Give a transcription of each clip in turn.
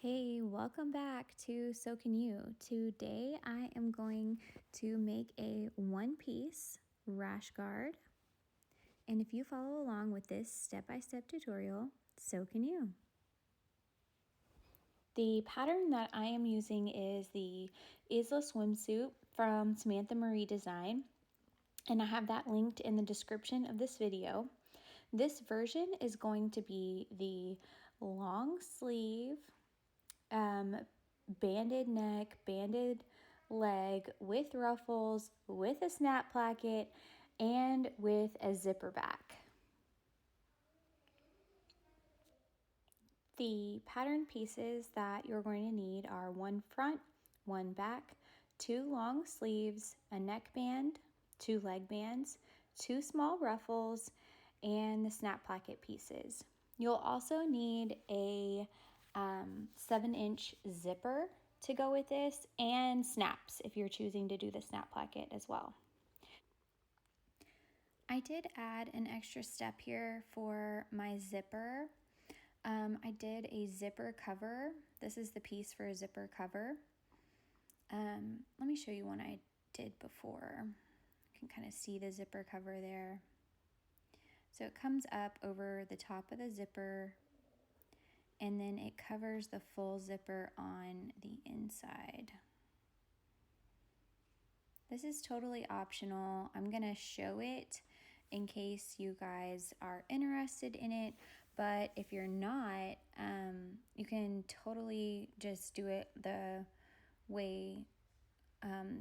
Hey, welcome back to So Can You. Today I am going to make a one-piece rash guard. And if you follow along with this step-by-step tutorial, so can you. The pattern that I am using is the Isla Swimsuit from Samantha Marie Design, and I have that linked in the description of this video. This version is going to be the long sleeve, banded neck, banded leg with ruffles, with a snap placket, and with a zipper back. The pattern pieces that you're going to need are one front, one back, two long sleeves, a neckband, two leg bands, two small ruffles, and the snap placket pieces. You'll also need a 7-inch zipper to go with this, and snaps if you're choosing to do the snap placket as well. I did add an extra step here for my zipper. I did a zipper cover. This is the piece for a zipper cover. Let me show you one I did before. You can kind of see the zipper cover there. So it comes up over the top of the zipper, and then it covers the full zipper on the inside. This is totally optional. I'm gonna show it in case you guys are interested in it, but if you're not, you can totally just do it the way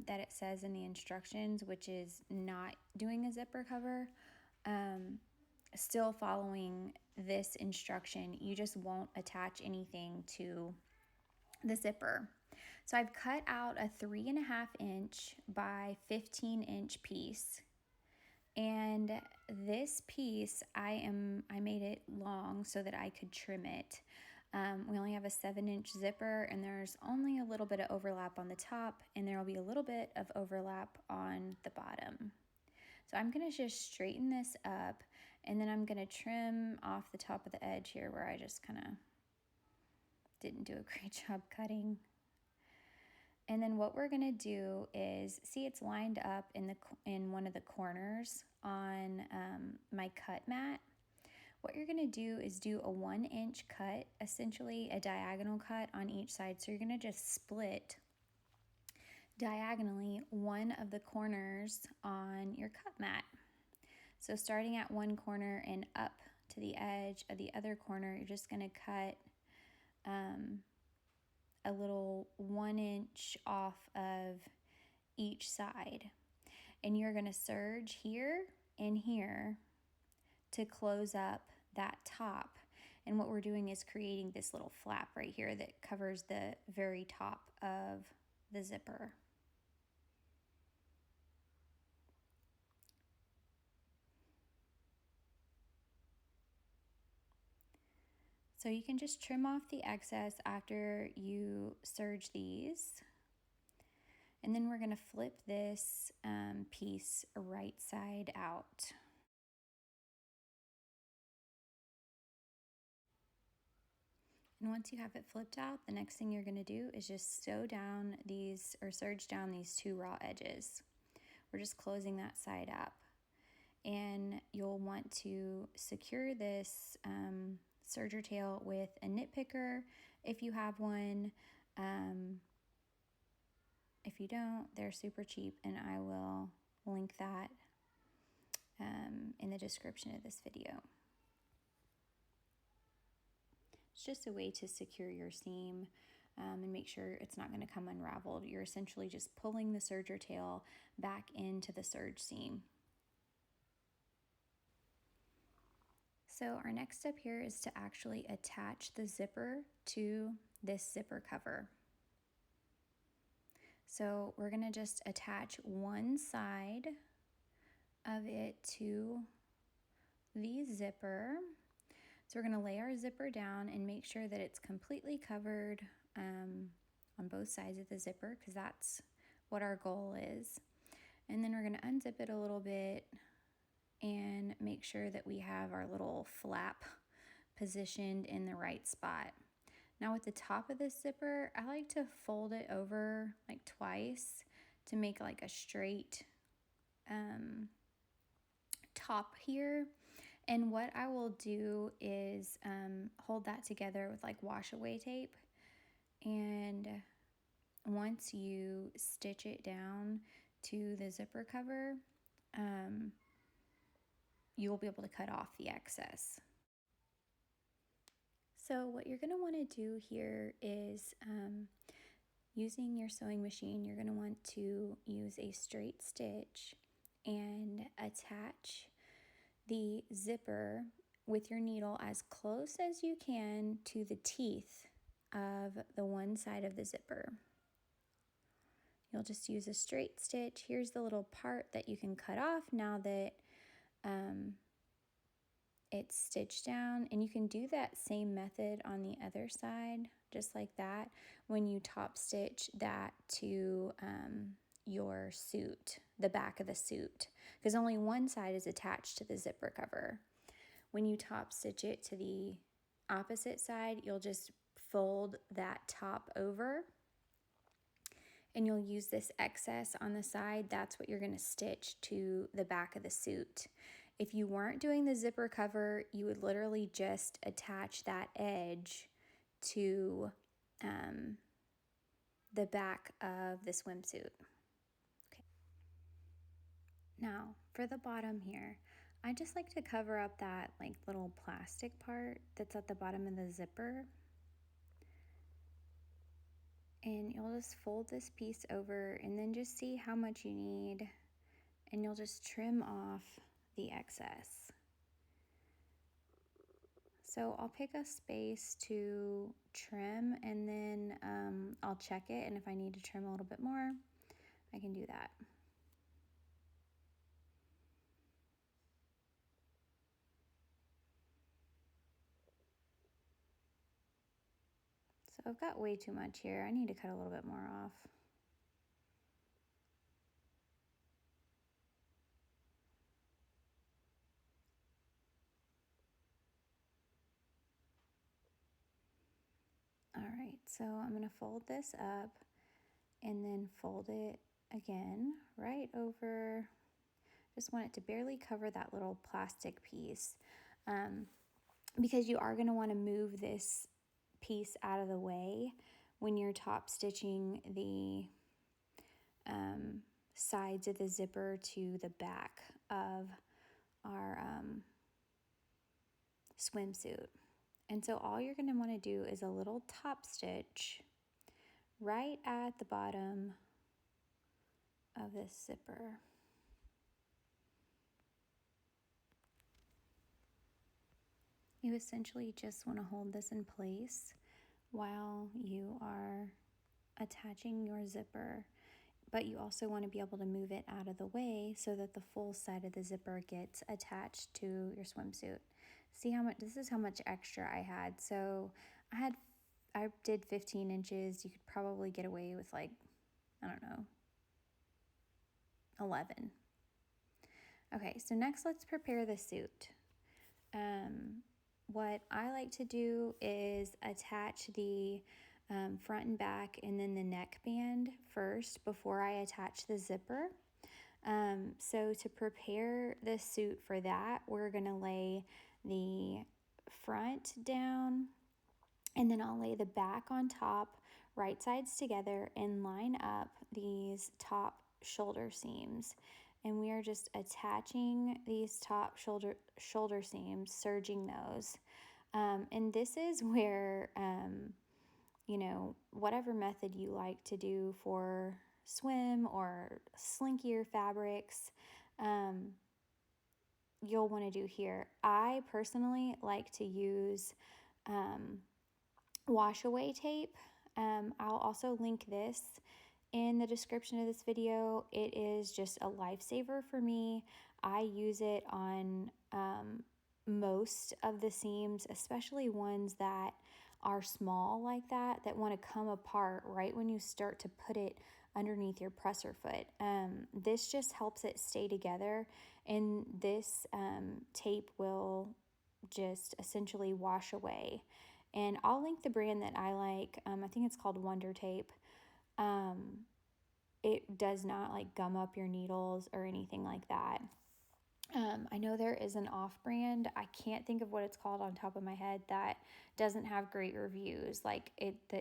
that it says in the instructions, which is not doing a zipper cover. Still following this instruction, you just won't attach anything to the zipper. So I've cut out a 3.5 inch by 15-inch piece. And this piece, I made it long so that I could trim it. We only have a 7-inch zipper, and there's only a little bit of overlap on the top, and there will be a little bit of overlap on the bottom. So I'm gonna just straighten this up, and then I'm gonna trim off the top of the edge here where I just kind of didn't do a great job cutting. And then what we're gonna do is, see, it's lined up in one of the corners on my cut mat. What you're gonna do is do a 1-inch cut, essentially a diagonal cut on each side. So you're gonna just split diagonally one of the corners on your cut mat. So starting at one corner and up to the edge of the other corner, you're just gonna cut a little 1-inch off of each side. And you're gonna serge here and here to close up that top. And what we're doing is creating this little flap right here that covers the very top of the zipper. So you can just trim off the excess after you serge these. And then we're gonna flip this piece right side out. And once you have it flipped out, the next thing you're gonna do is just sew down these, or serge down these two raw edges. We're just closing that side up. And you'll want to secure this serger tail with a nitpicker if you have one. If you don't, they're super cheap, and I will link that in the description of this video. It's just a way to secure your seam and make sure it's not going to come unraveled. You're essentially just pulling the serger tail back into the serge seam. So our next step here is to actually attach the zipper to this zipper cover. So we're going to just attach one side of it to the zipper. So we're going to lay our zipper down and make sure that it's completely covered on both sides of the zipper, because that's what our goal is. And then we're going to unzip it a little bit and make sure that we have our little flap positioned in the right spot. Now with the top of this zipper, I like to fold it over like twice to make like a straight top here. And what I will do is hold that together with like wash away tape. And once you stitch it down to the zipper cover, you'll be able to cut off the excess. So what you're going to want to do here is using your sewing machine, you're going to want to use a straight stitch and attach the zipper with your needle as close as you can to the teeth of the one side of the zipper. You'll just use a straight stitch. Here's the little part that you can cut off now that it's stitched down, and you can do that same method on the other side, just like that, when you top stitch that to your suit, the back of the suit, because only one side is attached to the zipper cover. When you top stitch it to the opposite side, you'll just fold that top over, and you'll use this excess on the side. That's what you're going to stitch to the back of the suit. If you weren't doing the zipper cover, you would literally just attach that edge to the back of the swimsuit. Okay. Now, for the bottom here, I just like to cover up that like little plastic part that's at the bottom of the zipper. And you'll just fold this piece over and then just see how much you need, and you'll just trim off the excess. So I'll pick a space to trim, and then I'll check it, and if I need to trim a little bit more, I can do that. So I've got way too much here. I need to cut a little bit more off. All right, so I'm going to fold this up and then fold it again right over. Just want it to barely cover that little plastic piece, because you are going to want to move this piece out of the way when you're top stitching the sides of the zipper to the back of our swimsuit. And so all you're going to want to do is a little top stitch right at the bottom of this zipper. You essentially just want to hold this in place while you are attaching your zipper, but you also want to be able to move it out of the way so that the full side of the zipper gets attached to your swimsuit. See how much, this is how much extra I had. So I did 15 inches. You could probably get away with like, I don't know, 11. Okay, so next let's prepare the suit. What I like to do is attach the front and back and then the neckband first before I attach the zipper. So to prepare the suit for that, we're going to lay the front down, and then I'll lay the back on top, right sides together, and line up these top shoulder seams. And we are just attaching these top shoulder seams, serging those. And this is where, you know, whatever method you like to do for swim or slinkier fabrics, you'll want to do here. I personally like to use wash away tape. I'll also link this in the description of this video. It is just a lifesaver for me. I use it on most of the seams, especially ones that are small like that want to come apart right when you start to put it underneath your presser foot. This just helps it stay together, and this tape will just essentially wash away. And I'll link the brand that I like. I think it's called Wondertape. It does not like gum up your needles or anything like that. I know there is an off-brand, I can't think of what it's called on top of my head, that doesn't have great reviews. Like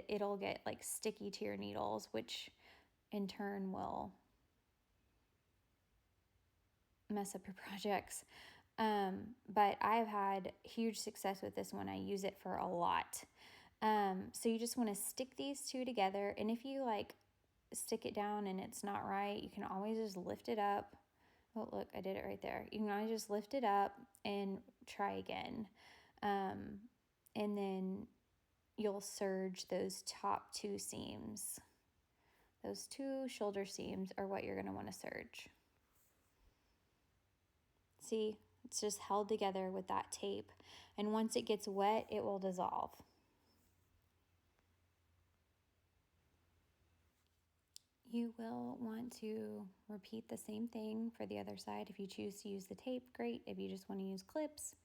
it'll get like sticky to your needles, which in turn will mess up your projects. But I've had huge success with this one. I use it for a lot. So you just want to stick these two together, and if you like stick it down and it's not right, you can always just lift it up. Oh, look, I did it right there. You can always just lift it up and try again. And then you'll serge those top two seams. Those two shoulder seams are what you're going to want to serge. See, it's just held together with that tape. And once it gets wet, it will dissolve. You will want to repeat the same thing for the other side. If you choose to use the tape, great. If you just want to use clips,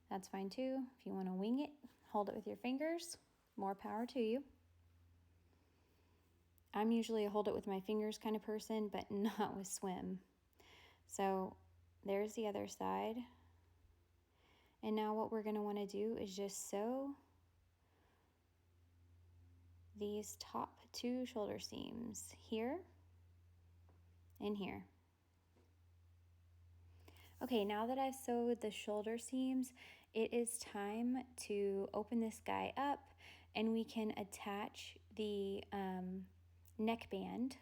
that's fine too. If you want to wing it, hold it with your fingers, more power to you. I'm usually a hold it with my fingers kind of person, but not with swim. So there's the other side. And now what we're going to want to do is just sew these top two shoulder seams here and here. Okay, now that I've sewed the shoulder seams, it is time to open this guy up and we can attach the neckband.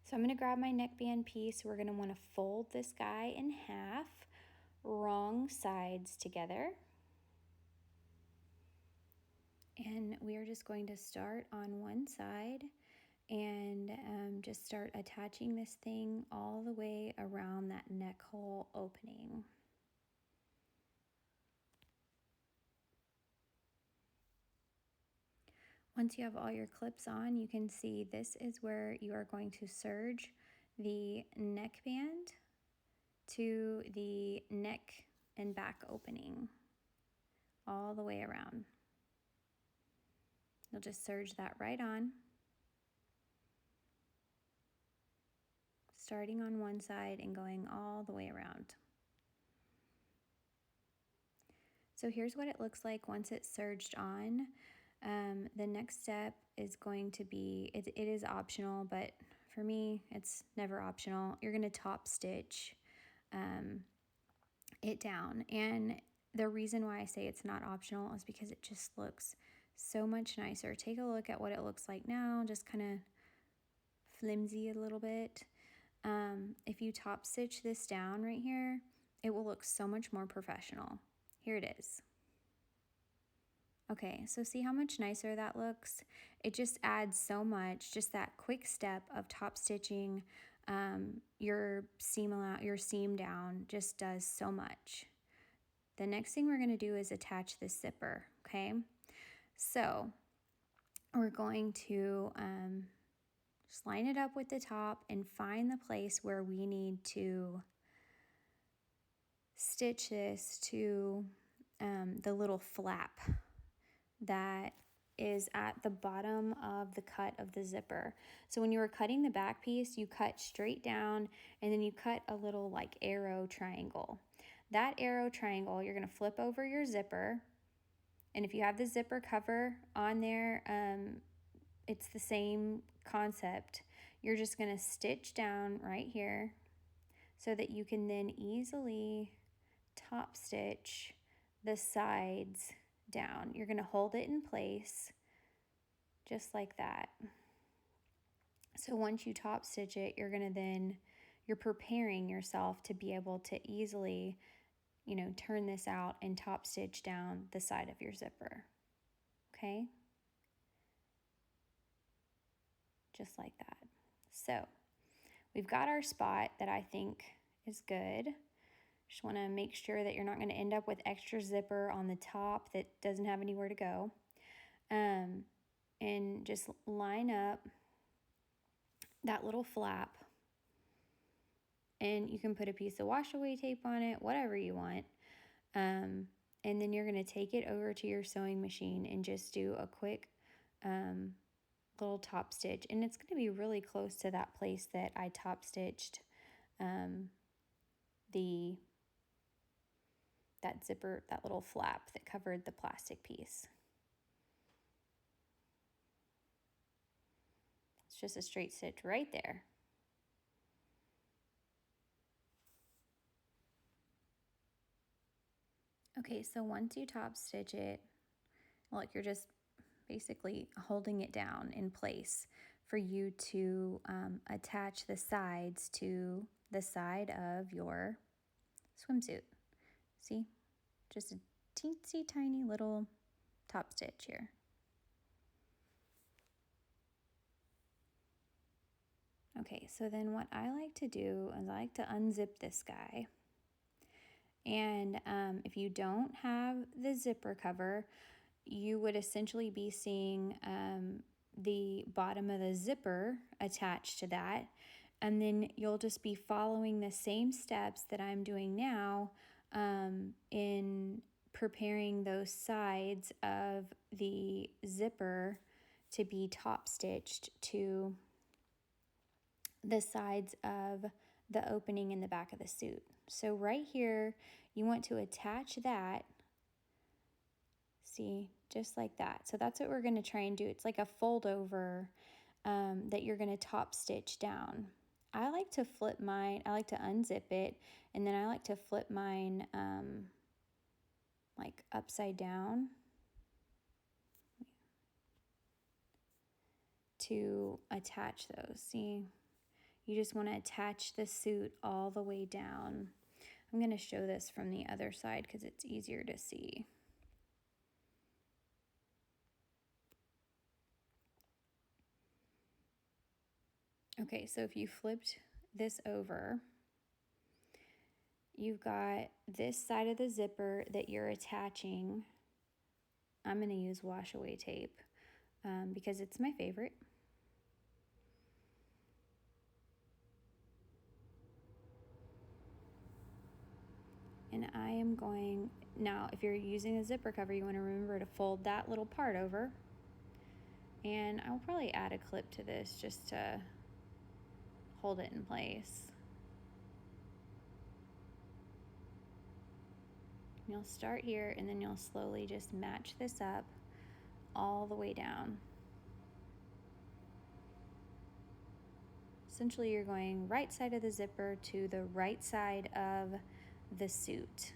So I'm going to grab my neckband piece. We're going to want to fold this guy in half, wrong sides together. And we are just going to start on one side and just start attaching this thing all the way around that neck hole opening. Once you have all your clips on, you can see this is where you are going to serge the neckband to the neck and back opening all the way around. You'll just serge that right on, starting on one side and going all the way around. So here's what it looks like once it's serged on. The next step is going to be, it is optional, but for me, it's never optional. You're going to top stitch it down. And the reason why I say it's not optional is because it just looks so much nicer. Take a look at what it looks like now, just kind of flimsy a little bit. If you top stitch this down right here, it will look so much more professional. Here it is. Okay, so see how much nicer that looks? It just adds so much, just that quick step of top stitching your seam down just does so much. The next thing we're gonna do is attach this zipper, okay? So we're going to just line it up with the top and find the place where we need to stitch this to the little flap that is at the bottom of the cut of the zipper. So when you were cutting the back piece, you cut straight down and then you cut a little like arrow triangle. That arrow triangle, you're gonna flip over your zipper, and if you have the zipper cover on there, it's the same concept. You're just gonna stitch down right here so that you can then easily top stitch the sides down. You're gonna hold it in place just like that. So once you top stitch it, you're preparing yourself to be able to easily, turn this out and top stitch down the side of your zipper. Okay? Just like that. So we've got our spot that I think is good. Just want to make sure that you're not going to end up with extra zipper on the top that doesn't have anywhere to go. And just line up that little flap, and you can put a piece of wash away tape on it, whatever you want. And And then you're going to take it over to your sewing machine and just do a quick little top stitch. And it's going to be really close to that place that I top stitched that zipper, that little flap that covered the plastic piece. It's just a straight stitch right there. Okay, so once you top stitch it, like you're just basically holding it down in place for you to attach the sides to the side of your swimsuit. See, just a teensy tiny little top stitch here. Okay, so then what I like to do is I like to unzip this guy. And if you don't have the zipper cover, you would essentially be seeing the bottom of the zipper attached to that. And then you'll just be following the same steps that I'm doing now in preparing those sides of the zipper to be top stitched to the sides of the opening in the back of the suit. So right here, you want to attach that, see, just like that. So that's what we're going to try and do. It's like a fold over that you're going to top stitch down. I like to flip mine, I like to unzip it, and then I like to flip mine like upside down to attach those. See, you just want to attach the suit all the way down. I'm going to show this from the other side because it's easier to see. Okay, so if you flipped this over, you've got this side of the zipper that you're attaching. I'm going to use wash away tape because it's my favorite. And I am going, now if you're using a zipper cover, you want to remember to fold that little part over. And I'll probably add a clip to this just to hold it in place. You'll start here and then you'll slowly just match this up all the way down. Essentially, you're going right side of the zipper to the right side of the suit.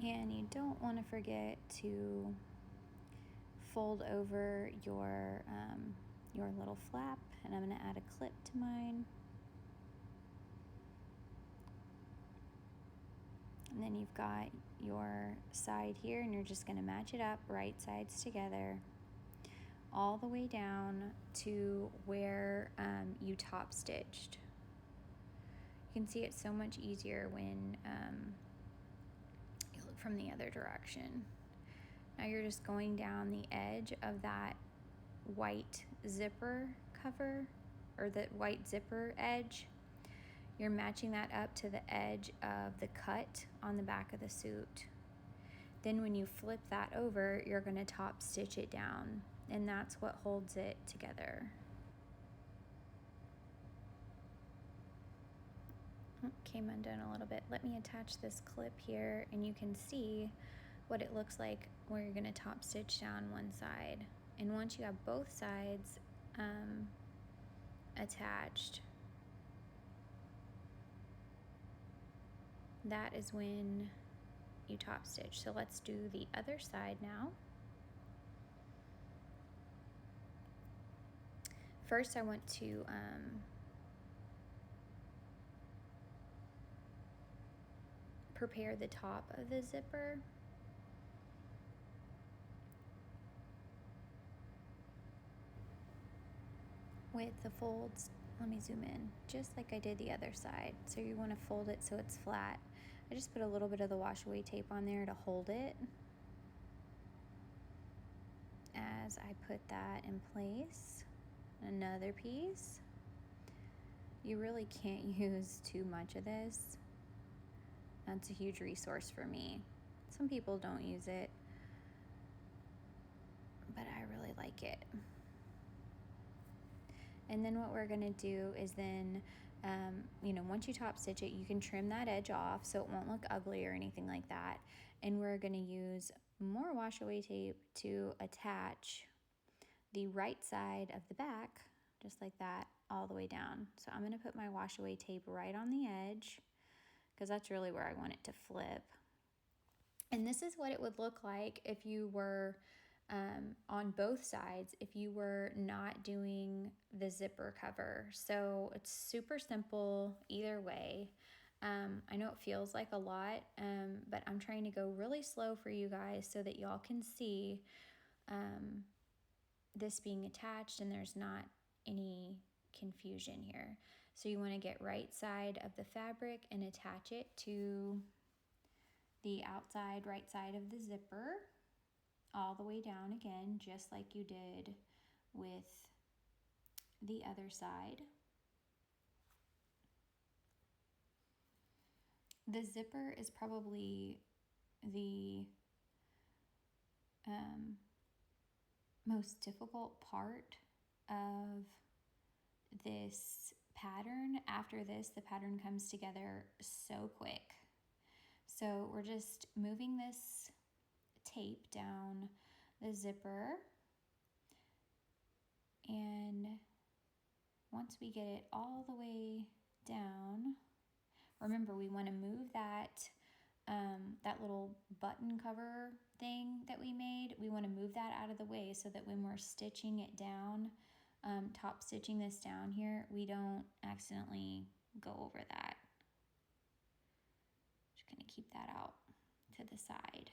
And you don't want to forget to fold over your little flap, and I'm going to add a clip to mine. And then you've got your side here, and you're just going to match it up, right sides together, all the way down to where you top stitched. You can see it's so much easier when you look from the other direction. Now you're just going down the edge of that white zipper cover, or the white zipper edge. You're matching that up to the edge of the cut on the back of the suit. Then when you flip that over, you're going to top stitch it down, and that's what holds it together. Came undone a little bit. Let me attach this clip here, and you can see what it looks like where you're going to top stitch down one side. And once you have both sides attached, that is when you top stitch. So let's do the other side now. First, I want to prepare the top of the zipper. With the folds, let me zoom in, just like I did the other side. So you want to fold it so it's flat. I just put a little bit of the wash away tape on there to hold it as I put that in place. Another piece. You really can't use too much of this. That's a huge resource for me. Some people don't use it, but I really like it. And then what we're gonna do is then, once you top stitch it, you can trim that edge off so it won't look ugly or anything like that. And we're gonna use more wash away tape to attach the right side of the back, just like that, all the way down. So I'm gonna put my wash away tape right on the edge because that's really where I want it to flip. And this is what it would look like if you were on both sides, if you were not doing the zipper cover. So it's super simple either way. I know it feels like a lot, but I'm trying to go really slow for you guys so that y'all can see this being attached and there's not any confusion here. So you want to get right side of the fabric and attach it to the outside right side of the zipper all the way down again, just like you did with the other side. The zipper is probably the most difficult part of this pattern. After this, the pattern comes together so quick. So we're just moving this tape down the zipper, and once we get it all the way down, remember we want to move that that little button cover thing that we made, we want to move that out of the way so that when we're stitching it down, top stitching this down here, we don't accidentally go over that. Just going to keep that out to the side.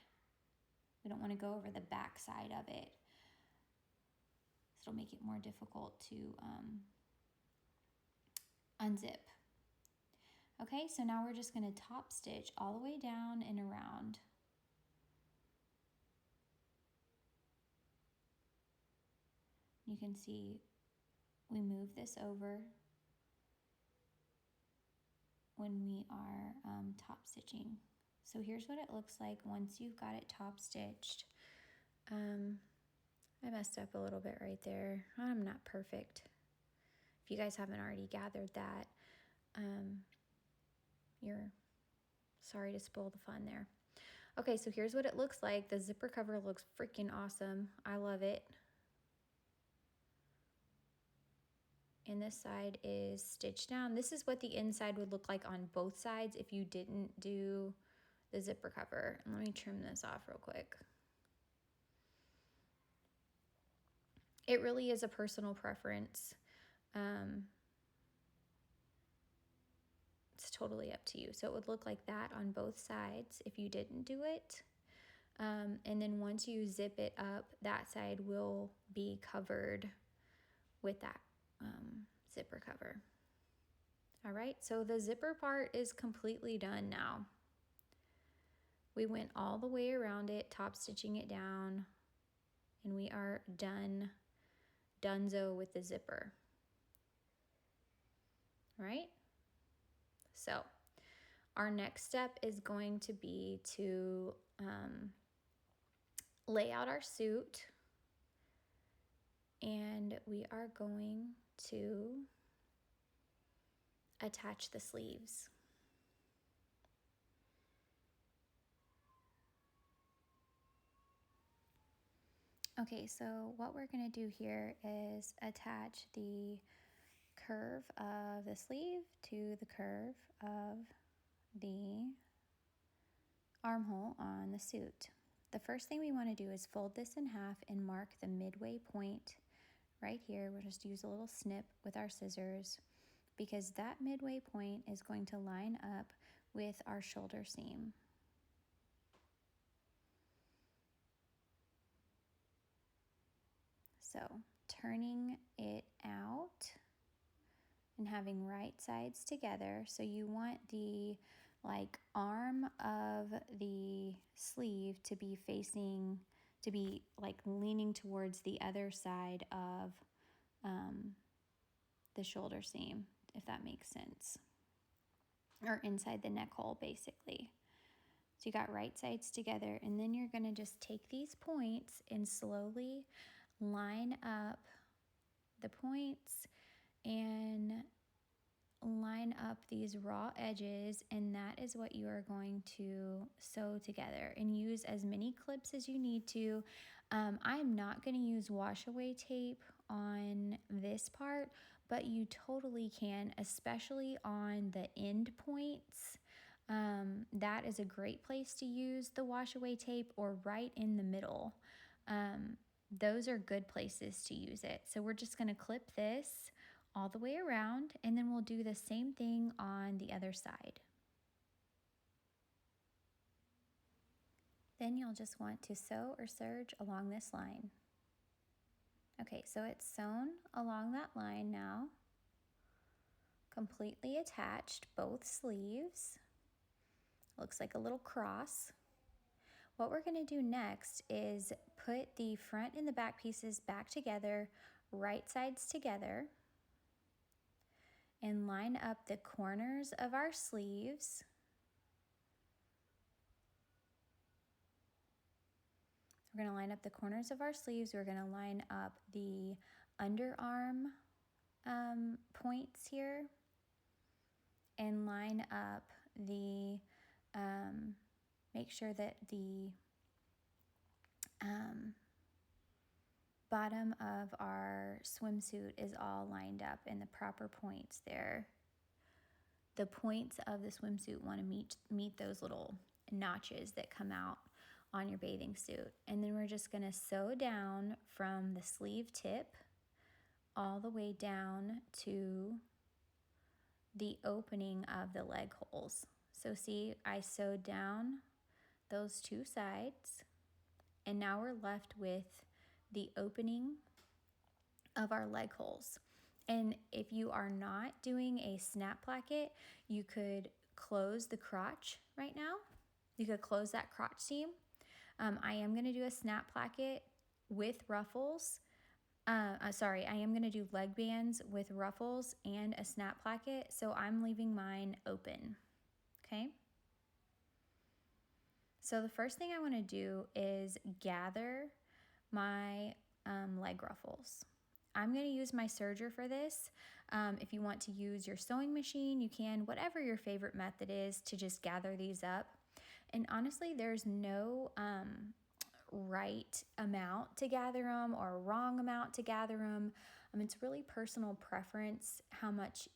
We don't want to go over the back side of it. So it'll make it more difficult to unzip. Okay, so now we're just going to top stitch all the way down and around. You can see we move this over when we are top stitching. So here's what it looks like once you've got it top stitched. I messed up a little bit right there. I'm not perfect. If you guys haven't already gathered that, you're sorry to spoil the fun there. Okay, so here's what it looks like. The zipper cover looks freaking awesome. I love it. And this side is stitched down. This is what the inside would look like on both sides if you didn't do the zipper cover. And let me trim this off real quick. It really is a personal preference. It's totally up to you. So it would look like that on both sides if you didn't do it. And then once you zip it up, that side will be covered with that zipper cover. All right, so the zipper part is completely done now. We went all the way around it, top stitching it down, and we are donezo with the zipper. All right, so our next step is going to be to lay out our suit, and we are going to attach the sleeves. Okay, so what we're going to do here is attach the curve of the sleeve to the curve of the armhole on the suit. The first thing we want to do is fold this in half and mark the midway point right here. We'll just use a little snip with our scissors because that midway point is going to line up with our shoulder seam. So turning it out and having right sides together. So you want the arm of the sleeve to be facing, to be like leaning towards the other side of the shoulder seam. if that makes sense, or inside the neck hole basically. So you got right sides together, and then you're gonna just take these points and slowly line up the points and line up these raw edges, and that is what you are going to sew together, and use as many clips as you need to. I'm not going to use wash away tape on this part, but you totally can, especially on the end points. That is a great place to use the wash away tape, or right in the middle. Those are good places to use it. So we're just going to clip this all the way around, and then we'll do the same thing on the other side. Then you'll just want to sew or serge along this line. Okay, so it's sewn along that line now, completely attached, both sleeves. Looks like a little cross. What we're going to do next is put the front and the back pieces back together, right sides together, and line up the corners of our sleeves. We're going to line up the corners of our sleeves. We're going to line up the underarm points here, and line up the, make sure that the bottom of our swimsuit is all lined up in the proper points there. The points of the swimsuit want to meet those little notches that come out on your bathing suit. And then we're just going to sew down from the sleeve tip all the way down to the opening of the leg holes. So see, I sewed down those two sides, and now we're left with the opening of our leg holes. And if you are not doing a snap placket, you could close the crotch right now. You could close that crotch seam. I am going to do a snap placket with ruffles. I am going to do leg bands with ruffles and a snap placket. So I'm leaving mine open. Okay. So the first thing I want to do is gather my leg ruffles. I'm going to use my serger for this. If you want to use your sewing machine, you can, whatever your favorite method is to just gather these up. And honestly, there's no right amount to gather them or wrong amount to gather them. It's really personal preference how much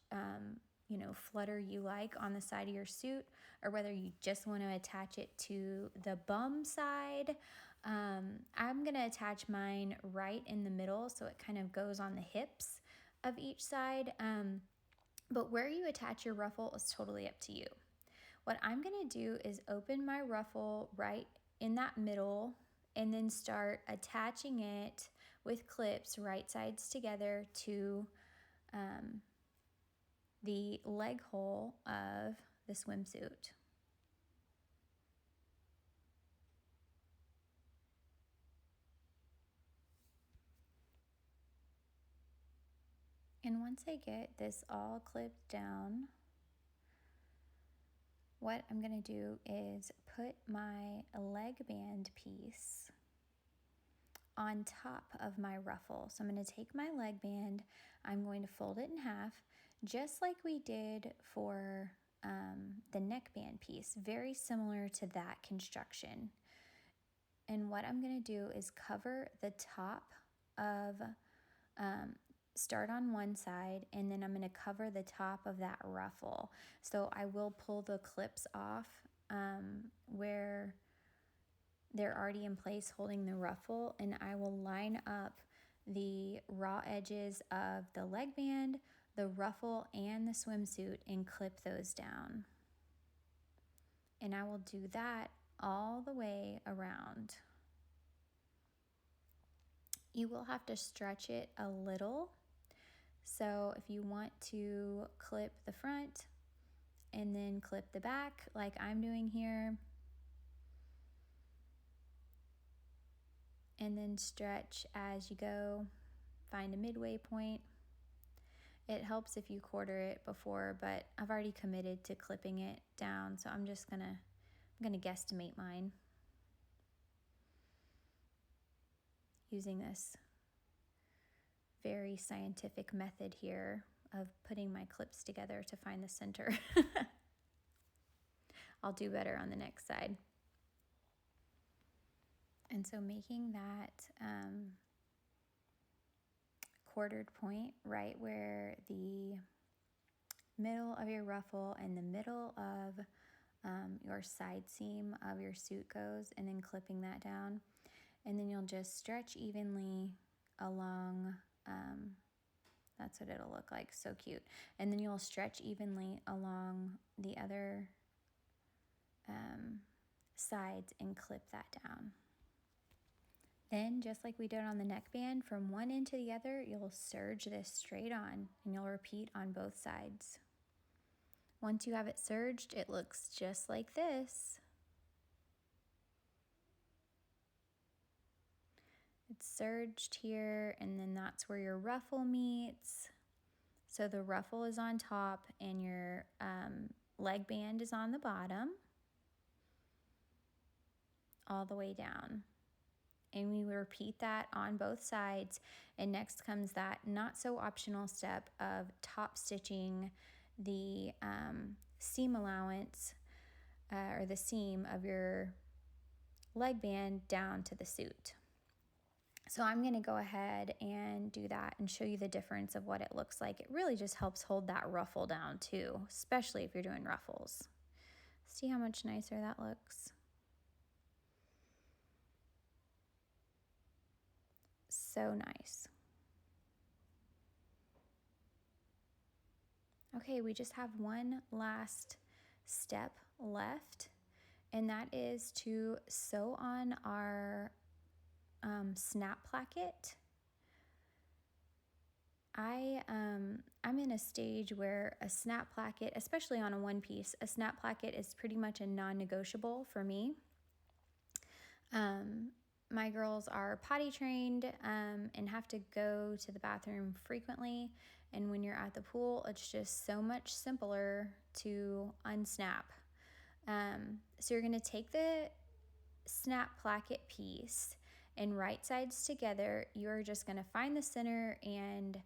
flutter you like on the side of your suit, or whether you just want to attach it to the bum side. I'm going to attach mine right in the middle, so it kind of goes on the hips of each side. But where you attach your ruffle is totally up to you. What I'm going to do is open my ruffle right in that middle, and then start attaching it with clips right sides together to the leg hole of the swimsuit. And once I get this all clipped down, what I'm going to do is put my leg band piece on top of my ruffle. So I'm going to take my leg band, I'm going to fold it in half, just like we did for the neckband piece, very similar to that construction. And what I'm going to do is cover the top of, start on one side, and then I'm going to cover the top of that ruffle. So I will pull the clips off where they're already in place holding the ruffle, and I will line up the raw edges of the leg band, the ruffle, and the swimsuit and clip those down. And I will do that all the way around. You will have to stretch it a little. So if you want to clip the front and then clip the back like I'm doing here, and then stretch as you go, find a midway point. It helps if you quarter it before, but I've already committed to clipping it down, so I'm gonna guesstimate mine using this very scientific method here of putting my clips together to find the center. I'll do better on the next side. And so making that quartered point right where the middle of your ruffle and the middle of your side seam of your suit goes, and then clipping that down. And then you'll just stretch evenly along, that's what it'll look like, so cute. And then you'll stretch evenly along the other sides and clip that down. Then, just like we did on the neckband, from one end to the other, you'll serge this straight on, and you'll repeat on both sides. Once you have it serged, it looks just like this. It's serged here, and then that's where your ruffle meets. So the ruffle is on top, and your leg band is on the bottom, all the way down. And we repeat that on both sides. And next comes that not so optional step of top stitching the seam allowance or the seam of your leg band down to the suit. So I'm going to go ahead and do that and show you the difference of what it looks like. It really just helps hold that ruffle down too, especially if you're doing ruffles. See how much nicer that looks? So nice. Okay, we just have one last step left, and that is to sew on our snap placket. I'm in a stage where a snap placket, especially on a one piece, a snap placket is pretty much a non-negotiable for me. My girls are potty trained and have to go to the bathroom frequently. And when you're at the pool, it's just so much simpler to unsnap. So you're going to take the snap placket piece and right sides together. You're just going to find the center and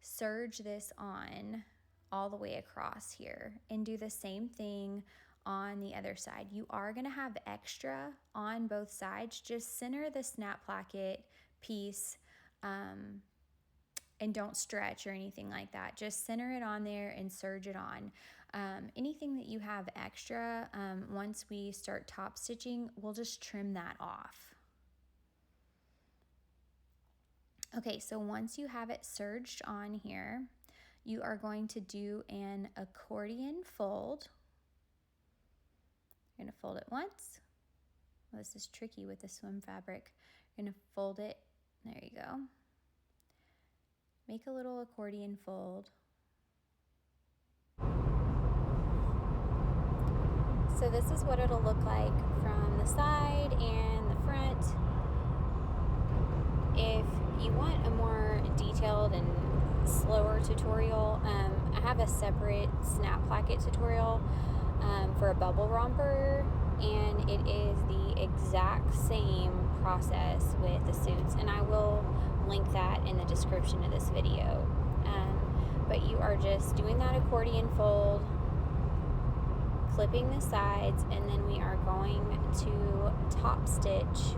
serge this on all the way across here, and do the same thing on the other side. You are going to have extra on both sides. Just center the snap placket piece and don't stretch or anything like that. Just center it on there and serge it on. Anything that you have extra, once we start top stitching, we'll just trim that off. Okay, so once you have it serged on here, you are going to do an accordion fold. You're going to fold it once. Well, this is tricky with the swim fabric. You're going to fold it. There you go. Make a little accordion fold. So this is what it'll look like from the side and the front. If you want a more detailed and slower tutorial, I have a separate snap placket tutorial for a bubble romper, and it is the exact same process with the suits, and I will link that in the description of this video. But you are just doing that accordion fold, clipping the sides, and then we are going to top stitch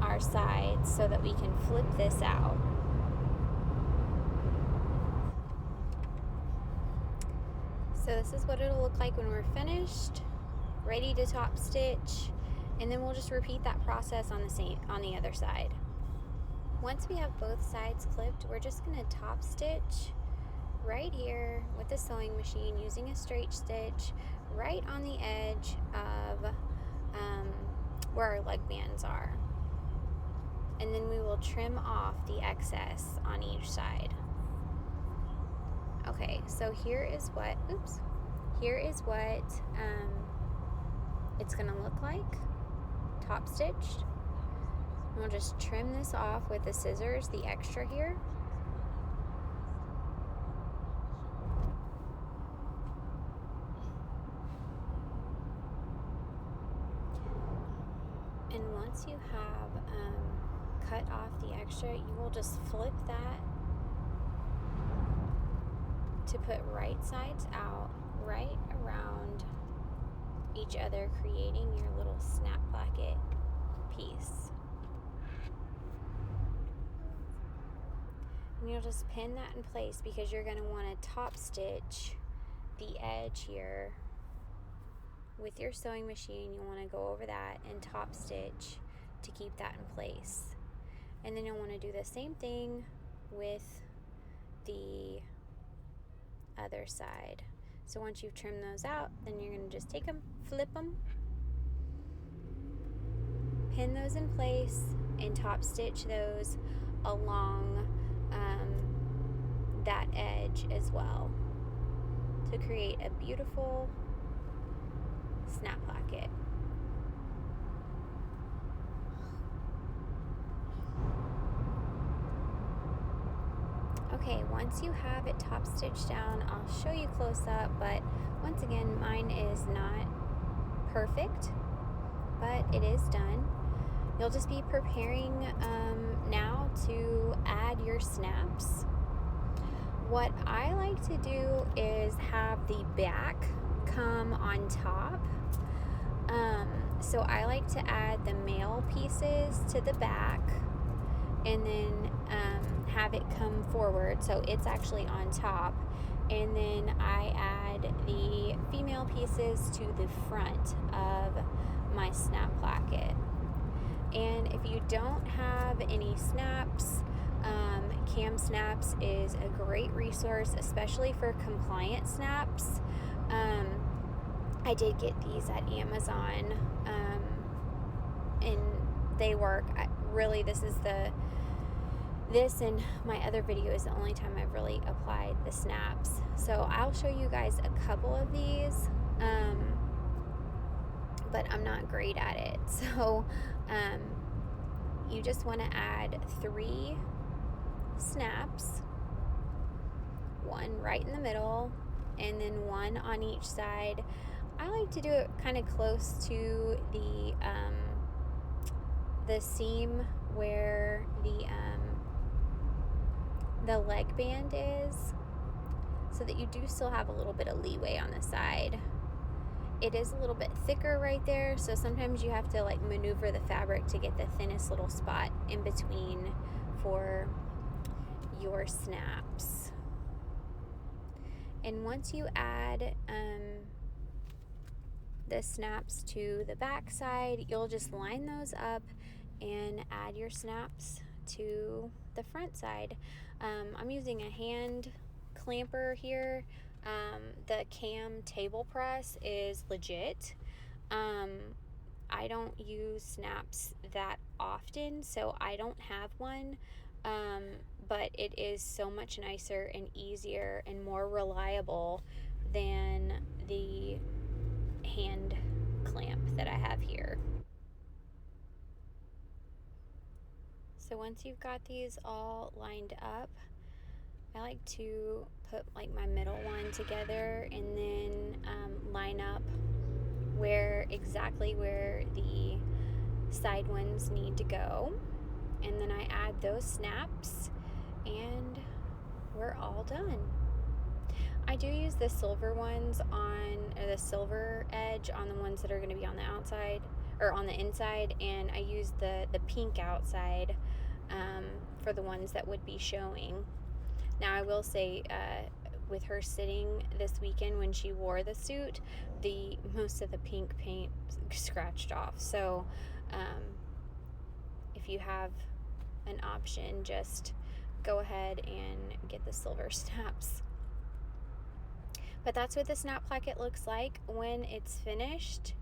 our sides so that we can flip this out. So this is what it'll look like when we're finished, ready to top stitch, and then we'll just repeat that process on the other side. Once we have both sides clipped, we're just going to top stitch right here with the sewing machine using a straight stitch right on the edge of where our leg bands are. And then we will trim off the excess on each side. Okay, so here is what it's gonna look like, top stitched. And we'll just trim this off with the scissors, the extra here. once you have cut off the extra, you will just flip that to put right sides out, right around each other, creating your little snap placket piece. And you'll just pin that in place because you're going to want to top stitch the edge here with your sewing machine. You want to go over that and top stitch to keep that in place. And then you'll want to do the same thing with the other side. So once you've trimmed those out, then you're going to just take them, flip them, pin those in place, and top stitch those along that edge as well to create a beautiful snap placket. Okay, once you have it top stitched down, I'll show you close up, but once again, mine is not perfect, but it is done. You'll just be preparing now to add your snaps. What I like to do is have the back come on top. So I like to add the male pieces to the back and then have it come forward so it's actually on top, and then I add the female pieces to the front of my snap placket. And if you don't have any snaps, Cam Snaps is a great resource, especially for compliant snaps. I did get these at Amazon, and they work. This and my other video is the only time I've really applied the snaps. So I'll show you guys a couple of these, but I'm not great at it. So you just want to add 3 snaps, one right in the middle, and then one on each side. I like to do it kind of close to the seam where the leg band is, so that you do still have a little bit of leeway on the side. It is a little bit thicker right there, so sometimes you have to like maneuver the fabric to get the thinnest little spot in between for your snaps. And once you add the snaps to the back side, you'll just line those up and add your snaps to the front side. I'm using a hand clamper here. The Cam table press is legit. I don't use snaps that often, so I don't have one, but it is so much nicer and easier and more reliable than the hand clamp that I have here. So once you've got these all lined up, I like to put like my middle one together and then line up exactly where the side ones need to go, and then I add those snaps and we're all done. I do use the silver ones or the silver edge on the ones that are going to be on the outside or on the inside, and I use the pink outside for the ones that would be showing. Now I will say with her sitting this weekend when she wore the suit, most of the pink paint scratched off. So if you have an option, just go ahead and get the silver snaps. But that's what the snap placket looks like when it's finished.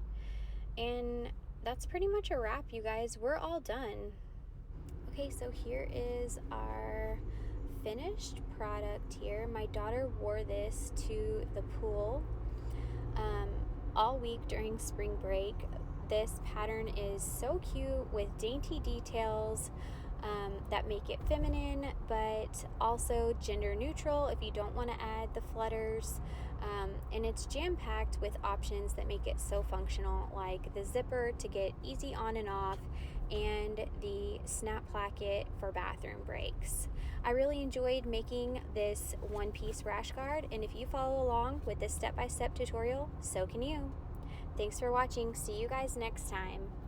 And that's pretty much a wrap, you guys. We're all done. Okay, so here is our finished product here. My daughter wore this to the pool all week during spring break. This pattern is so cute with dainty details that make it feminine, but also gender neutral if you don't want to add the flutters. And it's jam-packed with options that make it so functional, like the zipper to get easy on and off, and the snap placket for bathroom breaks. I really enjoyed making this one-piece rash guard, and if you follow along with this step-by-step tutorial, so can you. Thanks for watching. See you guys next time.